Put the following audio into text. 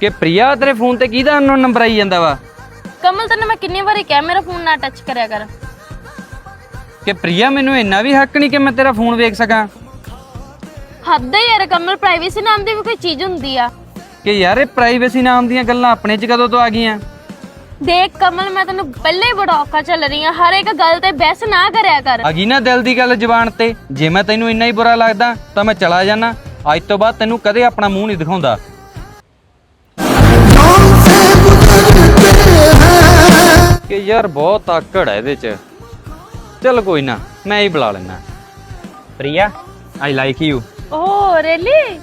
ਕਿ ਪ੍ਰਿਆ ਤੇਰੇ ਫੋਨ ਤੇ ਕਿਹਦਾ ਅਨਨੋਨ ਨੰਬਰ ਆਈ ਜਾਂਦਾ ਵਾ? ਕਮਲ ਤੈਨੂੰ ਮੈਂ ਕਿੰਨੀ ਵਾਰੀ ਕਿਹਾ ਮੇਰਾ ਫੋਨ ਨਾ ਟੱਚ ਕਰਿਆ ਕਰ। ਕਿ ਪ੍ਰਿਆ ਮੈਨੂੰ ਇੰਨਾ ਵੀ ਹੱਕ ਨਹੀਂ ਕਿ ਮੈਂ ਤੇਰਾ ਫੋਨ ਵੇਖ ਸਕਾਂ? ਹੱਦ ਹੈ ਯਾਰ ਕਮਲ, ਪ੍ਰਾਈਵੇਸੀ ਨਾਮ ਦੀ ਵੀ ਕੋਈ ਚੀਜ਼ ਹੁੰਦੀ ਆ। ਕਿ ਯਾਰ ਇਹ ਪ੍ਰਾਈਵੇਸੀ ਨਾਮ ਦੀਆਂ ਗੱਲਾਂ ਆਪਣੇ 'ਚ ਕਦੋਂ ਤੋਂ ਆ ਗਈਆਂ? ਦੇਖ ਕਮਲ, ਮੈਂ ਤੈਨੂੰ ਪਹਿਲੇ ਹੀ ਬੜਾ ਔਖਾ ਚੱਲ ਰਹੀ ਆ, ਹਰ ਇੱਕ ਗੱਲ ਤੇ ਬਹਿਸ ਨਾ ਕਰਿਆ ਕਰ। ਆ ਗਈ ਨਾ ਦਿਲ ਦੀ ਗੱਲ ਜ਼ੁਬਾਨ ਤੇ। ਜੇ ਮੈਂ ਤੈਨੂੰ ਇੰਨਾ ਹੀ ਬੁਰਾ ਲੱਗਦਾ ਤਾਂ ਮੈਂ ਚਲਾ ਜਾਣਾ। ਅੱਜ ਤੋਂ ਬਾਅਦ ਤੈਨੂੰ ਕਦੇ ਆਪਣਾ ਮੂੰਹ ਨਹੀਂ ਦਿਖਾਉਂਦਾ। ਕਿ ਯਾਰ ਬਹੁਤ ਆਕੜ ਹੈ ਇਹਦੇ 'ਚ। ਚੱਲ ਕੋਈ ਨਾ, ਮੈਂ ਹੀ ਬੁਲਾ ਲੈਣਾ। Priya, I like you. ਓਹ ਰੀਅਲੀ?